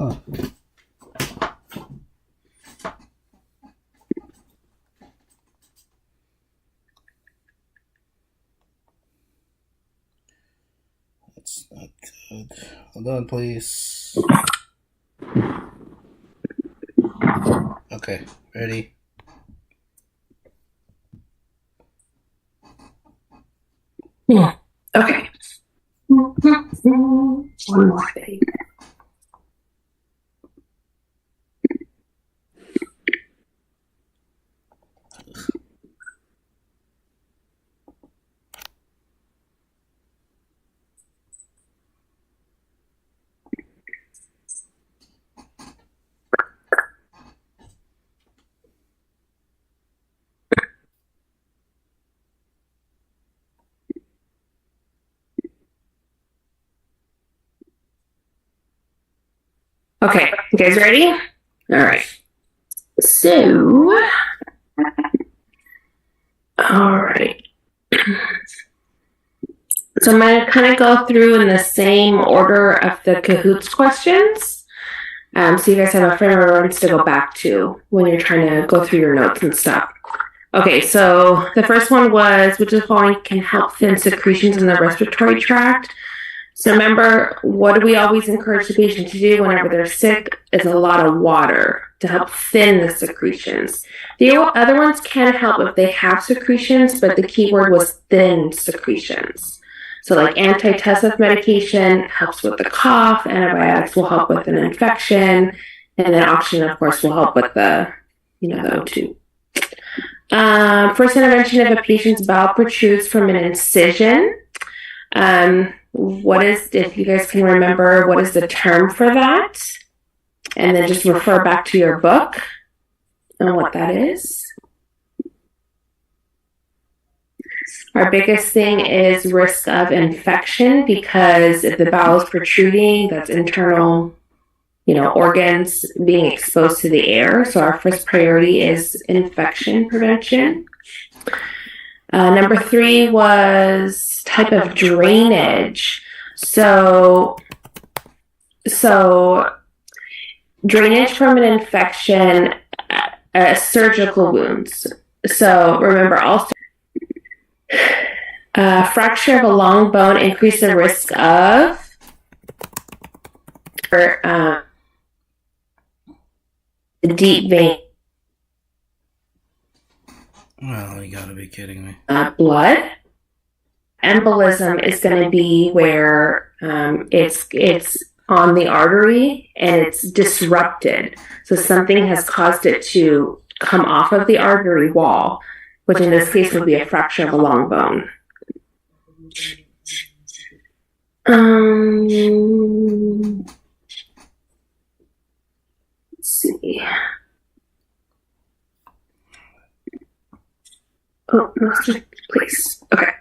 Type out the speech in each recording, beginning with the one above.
Huh. That's not good. Hold on, please. Okay, ready? Yeah. Okay. One more thing. Okay, you guys ready? All right. So, all right. So I'm going to kind of go through in the same order of the Kahoots questions. So you guys have a frame of reference to go back to when you're trying to go through your notes and stuff. Okay, so the first one was, which of the following can help thin secretions in the respiratory tract? So remember, what do we always encourage the patient to do whenever they're sick is a lot of water to help thin the secretions. The other ones can help if they have secretions, but the key word was thin secretions. So like antitussive medication helps with the cough, antibiotics will help with an infection, and then oxygen, of course, will help with the O2. First intervention if a patient's bowel protrudes from an incision. What is, if you guys can remember, what is the term for that? And then just refer back to your book on what that is. Our biggest thing is risk of infection, because if the bowel is protruding, that's internal, organs being exposed to the air. So our first priority is infection prevention. Number 3 was type of drainage. So drainage from an infection, surgical wounds. So remember also, fracture of a long bone increase the risk of the deep vein. Well, you gotta be kidding me. Blood. Embolism is going to be where it's on the artery and it's disrupted. So something has caused it to come off of the artery wall, which in this case would be a fracture of a long bone. Let's see. Oh, lost my place. Okay.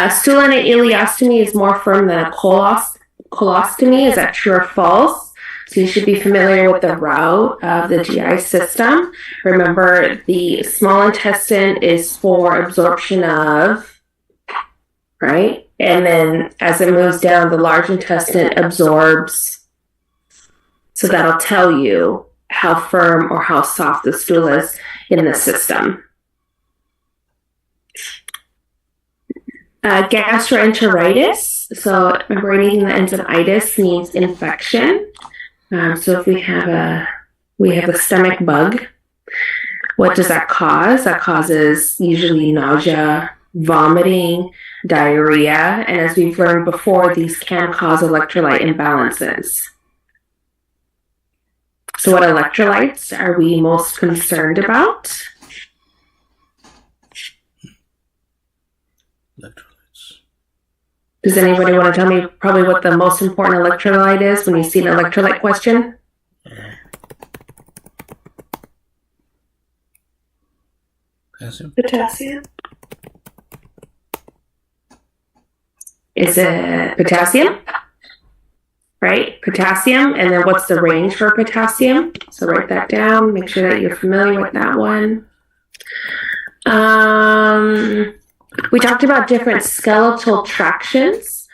Stool and ileostomy is more firm than a colostomy. Is that true or false? So you should be familiar with the route of the GI system. Remember, the small intestine is for absorption of, right? And then as it moves down, the large intestine absorbs. So that'll tell you how firm or how soft the stool is in the system. Gastroenteritis. So remember, anything that ends in itis means infection. So if we have a stomach bug, what does that cause? That causes usually nausea, vomiting, diarrhea, and as we've learned before, these can cause electrolyte imbalances. So what electrolytes are we most concerned about? Electrolytes. Does anybody want to tell me probably what the most important electrolyte is when you see an electrolyte question? Potassium? Potassium. Is it potassium? Right? Potassium. And then what's the range for potassium? So write that down. Make sure that you're familiar with that one. We talked about different skeletal tractions.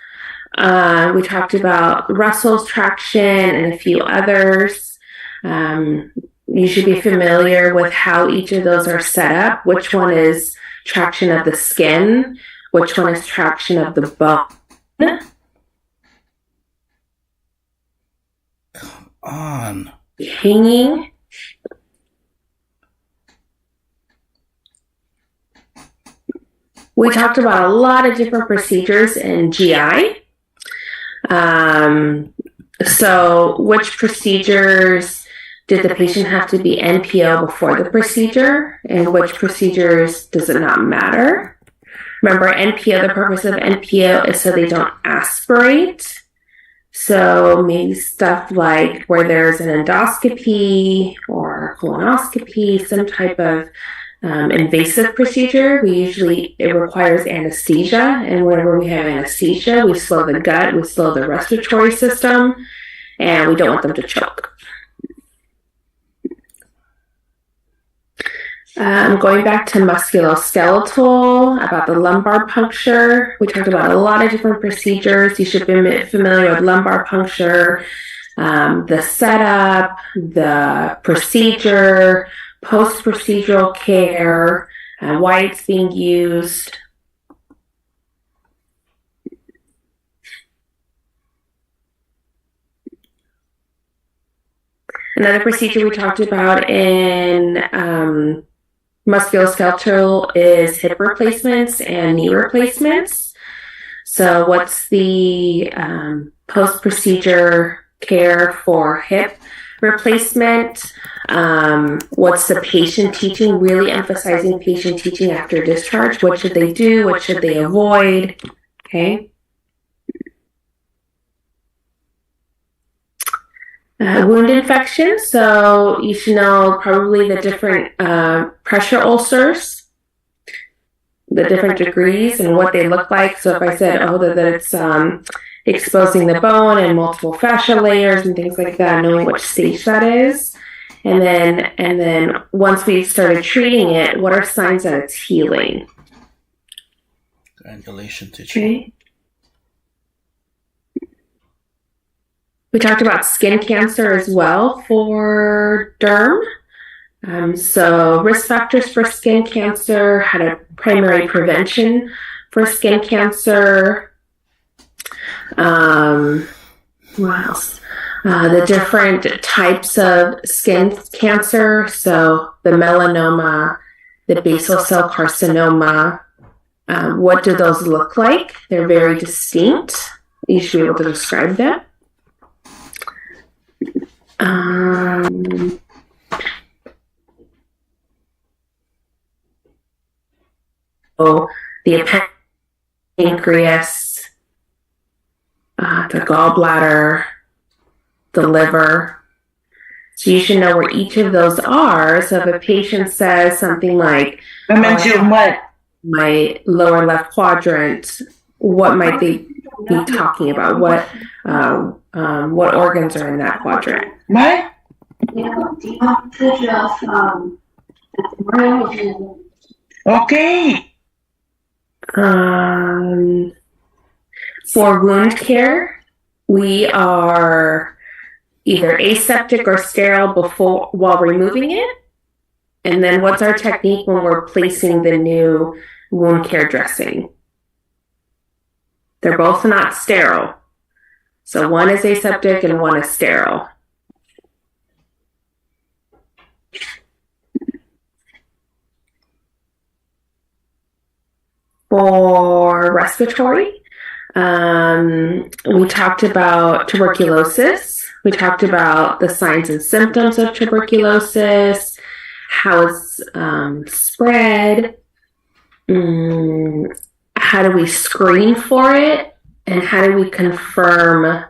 We talked about Russell's traction and a few others. You should be familiar with how each of those are set up. Which one is traction of the skin? Which one is traction of the bone? Come on. Hanging. We talked about a lot of different procedures in GI. So which procedures did the patient have to be NPO before the procedure, and which procedures does it not matter? Remember, NPO, the purpose of NPO is so they don't aspirate. So maybe stuff like where there's an endoscopy or colonoscopy, some type of invasive procedure. It requires anesthesia, and whenever we have anesthesia, we slow the gut, we slow the respiratory system, and we don't want them to choke. Going back to musculoskeletal, about the lumbar puncture, we talked about a lot of different procedures. You should be familiar with lumbar puncture, the setup, the procedure, post-procedural care, why it's being used. Another procedure we talked about in musculoskeletal is hip replacements and knee replacements. So what's the post-procedure care for hip replacement? What's the patient teaching? Really emphasizing patient teaching after discharge. What should they do? What should they avoid? Okay. Wound infection. So you should know probably the different pressure ulcers, the different degrees and what they look like. So if I said, that it's exposing the bone and multiple fascia layers and things like that, knowing which stage that is. And then once we started treating it, what are signs that it's healing? Granulation tissue. Okay. We talked about skin cancer as well for derm. So risk factors for skin cancer, how to primary prevention for skin cancer. What else? The different types of skin cancer. So the melanoma, the basal cell carcinoma. What do those look like? They're very distinct. You should be able to describe that. The pancreas, the gallbladder, the liver. So you should know where each of those are. So if a patient says something like, my lower left quadrant, what might they be talking about? What organs are in that quadrant? Okay. For wound care, we are either aseptic or sterile while removing it. And then what's our technique when we're placing the new wound care dressing? They're both not sterile. So one is aseptic and one is sterile. For respiratory, we talked about tuberculosis. We talked about the signs and symptoms of tuberculosis, how it's spread, how do we screen for it, and how do we confirm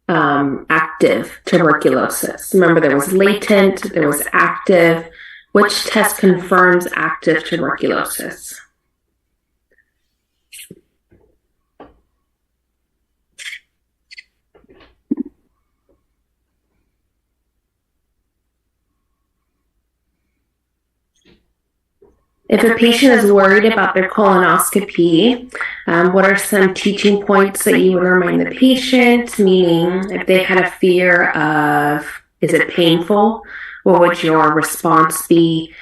active tuberculosis. Remember, there was latent, there was active. Which test confirms active tuberculosis? If a patient is worried about their colonoscopy, what are some teaching points that you would remind the patient? Meaning, if they had a fear of, is it painful? What would your response be?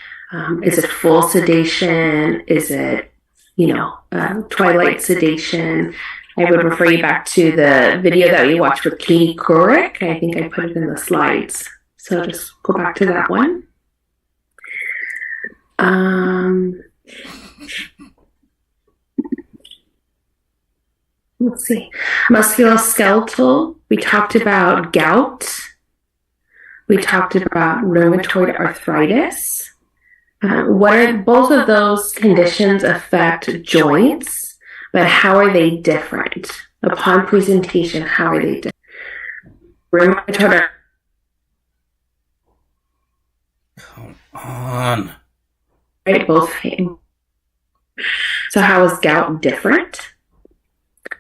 Is it full sedation? Is it, twilight sedation? I would refer you back to the video that we watched with Katie Couric. I think I put it in the slides. So just go back to that one. Let's see. Musculoskeletal. We talked about gout. We talked about rheumatoid arthritis. Both of those conditions affect joints, but how are they different? Upon presentation, how are they different? Rheumatoid. Come on. Right, both pain. So how is gout different?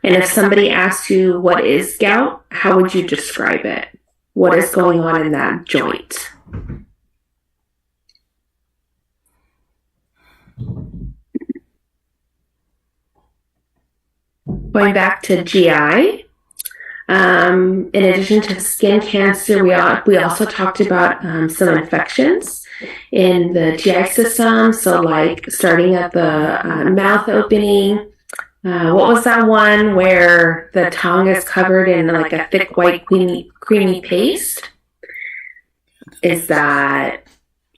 And if somebody asks you what is gout, how would you describe it? What is going on in that joint? Going back to GI, in addition to skin cancer, we also talked about some infections in the GI system. So like starting at the mouth opening. What was that one where the tongue is covered in like a thick white creamy paste? Is that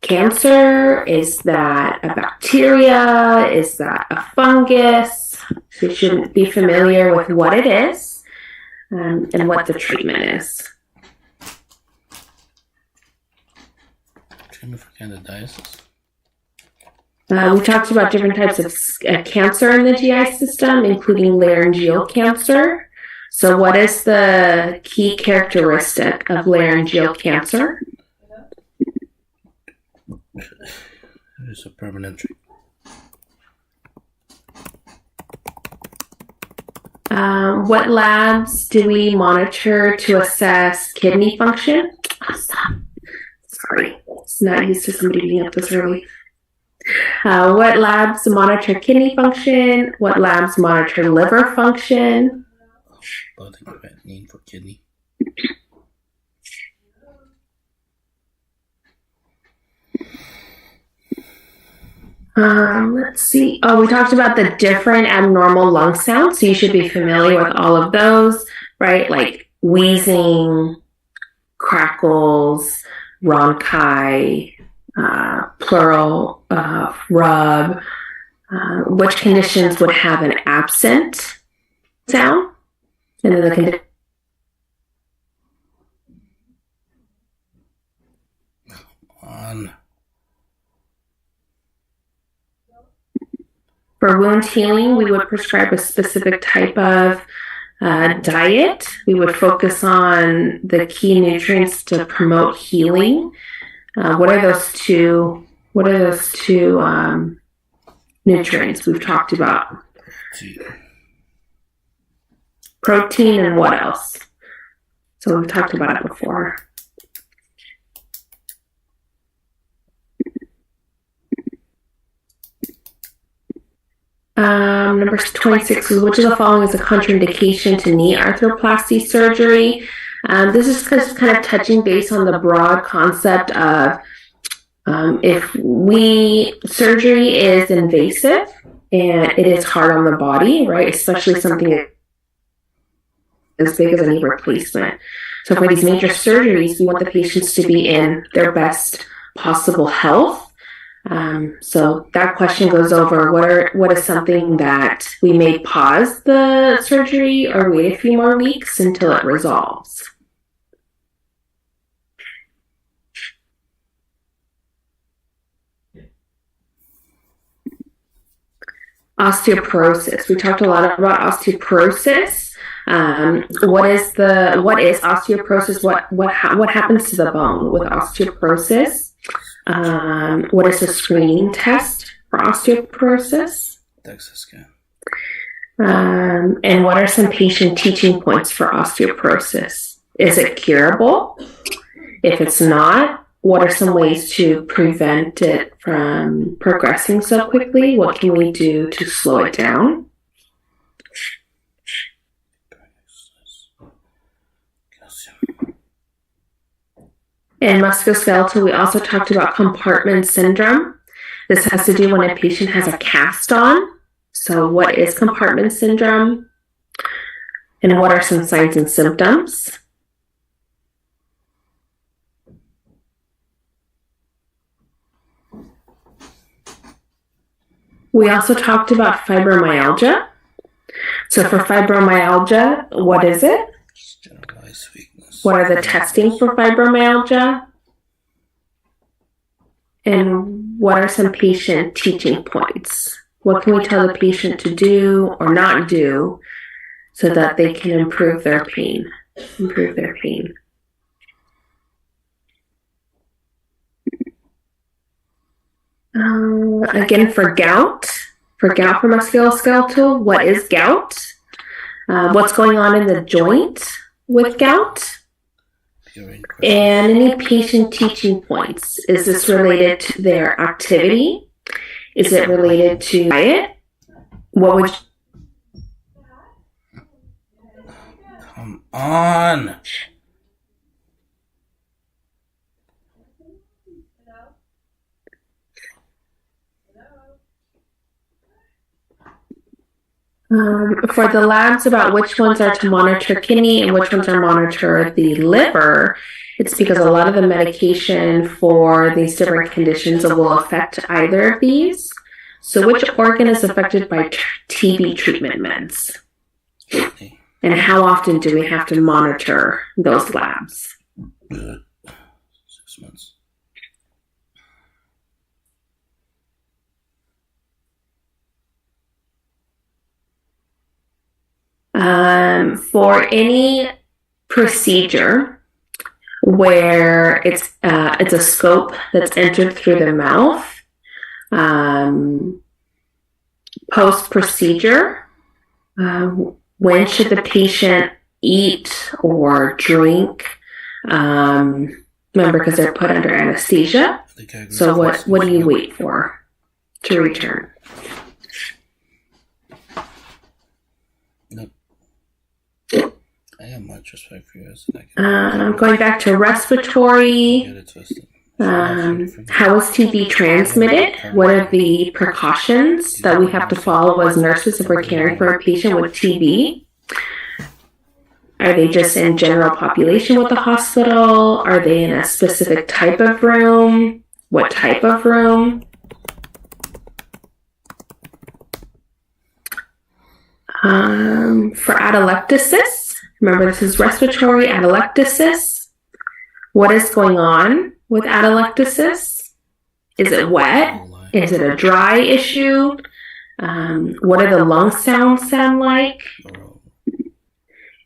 cancer? Is that a bacteria? Is that a fungus? So you should be familiar with what it is and what the treatment is. Treatment for candidiasis. We talked about different types of cancer in the GI system, including laryngeal cancer. So what is the key characteristic of laryngeal cancer? It's a permanent treatment. What labs do we monitor to assess kidney function? Sorry, it's not used to somebody being up this early. What labs monitor kidney function? What labs monitor liver function? Blood and creatinine for kidney. Let's see. Oh, we talked about the different abnormal lung sounds, so you should be familiar with all of those, right? Like wheezing, crackles, rhonchi, pleural, rub. Which conditions would have an absent sound? And then the condition. On. For wound healing, we would prescribe a specific type of diet. We would focus on the key nutrients to promote healing. What are those two nutrients we've talked about? Protein and what else? So we've talked about it before. Number 26 is which of the following is a contraindication to knee arthroplasty surgery? This is kind of touching base on the broad concept of if surgery is invasive and it is hard on the body, right? Especially something as big as a knee replacement. So for these major surgeries, we want the patients to be in their best possible health. So that question goes over what is something that we may pause the surgery or wait a few more weeks until it resolves. Osteoporosis. We talked a lot about osteoporosis. What is osteoporosis? What happens to the bone with osteoporosis? What is the screening test for osteoporosis? DEXA scan. And what are some patient teaching points for osteoporosis? Is it curable? If it's not, what are some ways to prevent it from progressing so quickly? What can we do to slow it down? In musculoskeletal, we also talked about compartment syndrome. This has to do when a patient has a cast on. So what is compartment syndrome? And what are some signs and symptoms? We also talked about fibromyalgia. So for fibromyalgia, what is it? Generalized weakness. What are the testing for fibromyalgia? And what are some patient teaching points? What can we tell the patient to do or not do so that they can improve their pain? Again, for gout for musculoskeletal, what is gout? What's going on in the joint with gout? And any patient teaching points. Is this related to their activity? Is it related to diet? What would Come on. For the labs about which ones are to monitor kidney and which ones are monitor the liver, it's because a lot of the medication for these different conditions will affect either of these. So which organ is affected by TB treatment meds? And how often do we have to monitor those labs? 6 months. For any procedure where it's a scope that's entered through the mouth, post procedure, when should the patient eat or drink? Remember, because they're put under anesthesia. So what do you wait for to return? Nope. I have much respect for you. Going back to respiratory. How is TB transmitted? What are the precautions that we have to follow as nurses if we're caring for a patient with TB? Are they just in general population with the hospital? Are they in a specific type of room? What type of room? For atelectasis, remember this is respiratory atelectasis. What is going on with atelectasis? Is it wet? Is it a dry issue? What do the lung sounds sound like?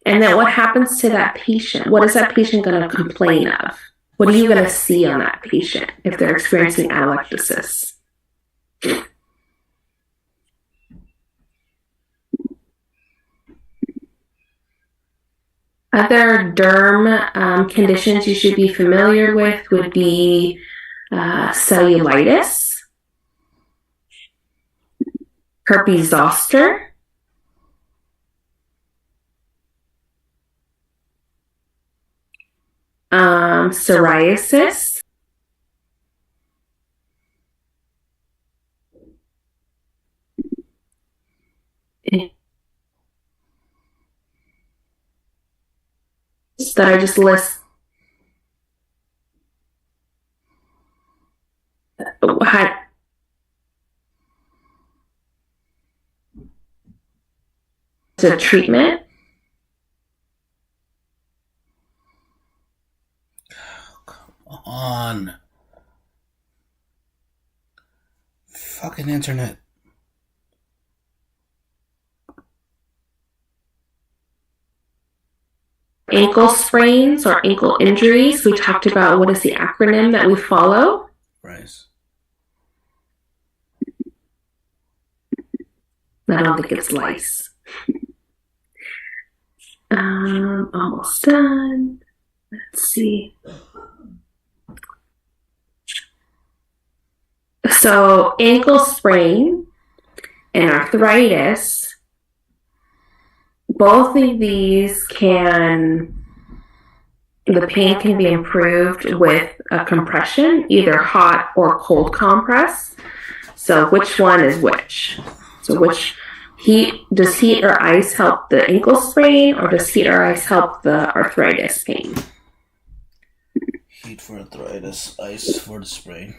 And then what happens to that patient? What is that patient going to complain of? What are you going to see on that patient if they're experiencing atelectasis? Other derm conditions you should be familiar with would be cellulitis, herpes zoster, psoriasis, that I just list. The treatment. Come on. Fucking internet. Ankle sprains or ankle injuries. We talked about what is the acronym that we follow. Right. I don't think it's lice. Almost done. Let's see. So ankle sprain and arthritis, both of these the pain can be improved with a compression, either hot or cold compress. So which one is which? So does heat or ice help the ankle sprain, or does heat or ice help the arthritis pain? Heat for arthritis, ice for the sprain.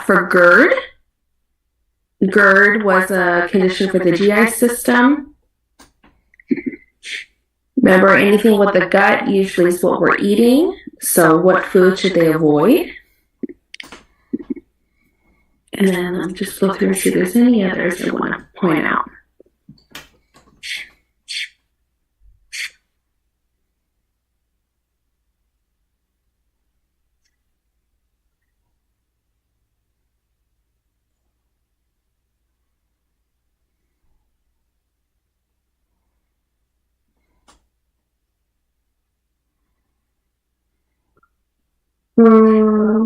For GERD was a condition for the GI system. Remember, anything with the gut usually is what we're eating. So what food should they avoid? And then let me just look through and see if there's any others I want to point out.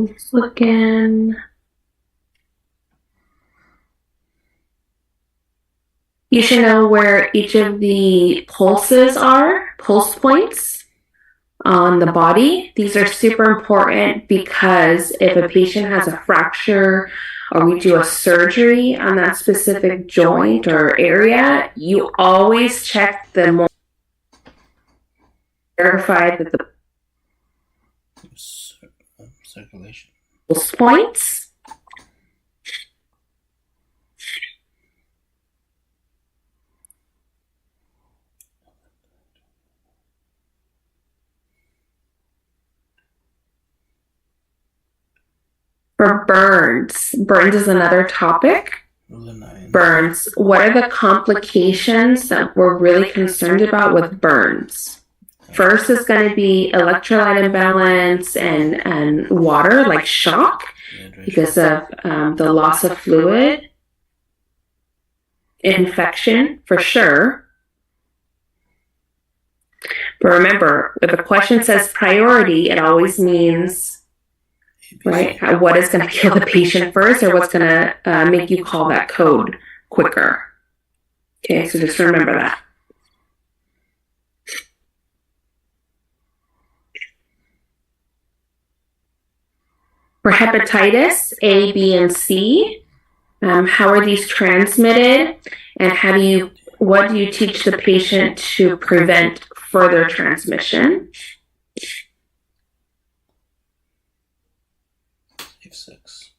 Just looking. You should know where each of the pulses are, pulse points on the body. These are super important because if a patient has a fracture or we do a surgery on that specific joint or area, you always check the verify that the circulation pulse points for burns. Burns is another topic. Burns. What are the complications that we're really concerned about with burns? First is going to be electrolyte imbalance and water, like shock, because of the loss of fluid. Infection, for sure. But remember, if a question says priority, it always means, right, what is going to kill the patient first, or what's going to make you call that code quicker. Okay, so just remember that. For hepatitis A, B, and C, how are these transmitted, and what do you teach the patient to prevent further transmission? F6.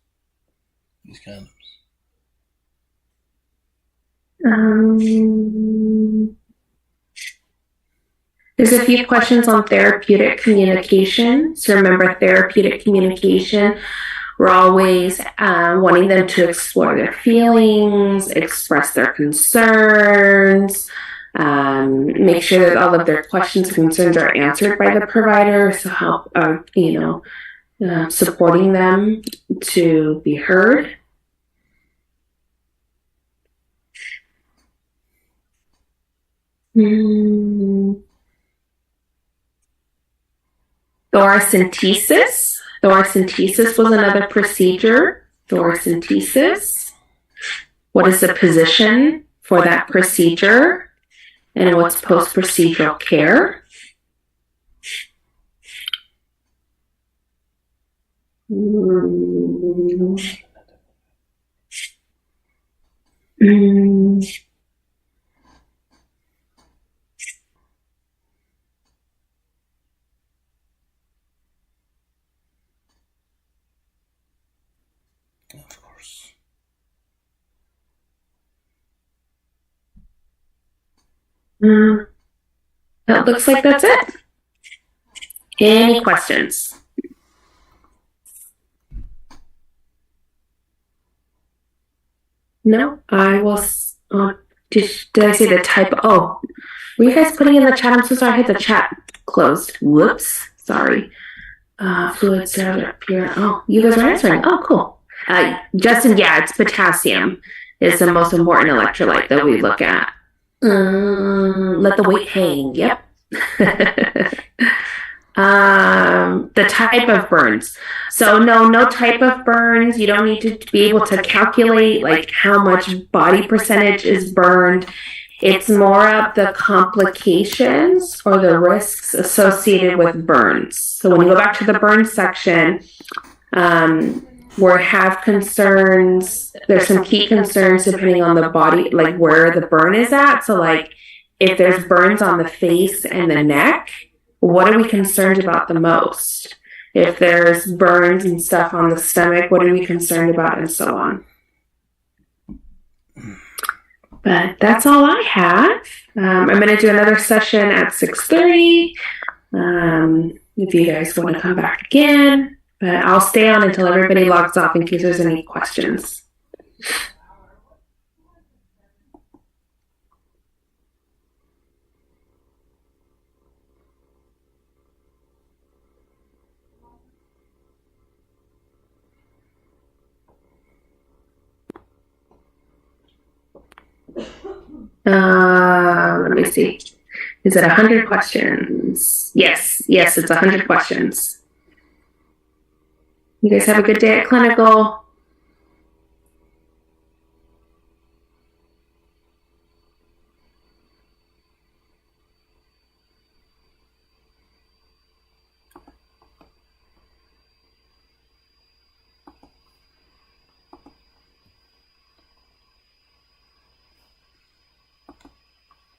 These condoms. There's a few questions on therapeutic communication. So remember, therapeutic communication, we're always wanting them to explore their feelings, express their concerns, make sure that all of their questions and concerns are answered by the provider, so help, supporting them to be heard. Thoracentesis. Thoracentesis was another procedure. Thoracentesis. What is the position for that procedure? And what's post-procedural care? Of course. That looks like that's it. Any questions? No, I will. Did I say the type? Oh, were you guys putting in the chat? I'm so sorry. I had the chat closed. Whoops. Sorry. Fluid here. Oh, you guys are answering. Oh, cool. Justin, yeah, it's potassium. It's the most important electrolyte that we look at. Let the weight hang. Yep. the type of burns. So no type of burns. You don't need to be able to calculate like how much body percentage is burned. It's more of the complications or the risks associated with burns. So when you go back to the burn section, we have concerns. There's some key concerns depending on the body, like where the burn is at. So like if there's burns on the face and the neck, what are we concerned about the most? If there's burns and stuff on the stomach, what are we concerned about, and so on. But that's all I have. I'm going to do another session at 6:30. If you guys want to come back again. But I'll stay on until everybody logs off in case there's any questions. Let me see. Is it 100 questions? Yes, it's 100 questions. You guys have a good day at clinical.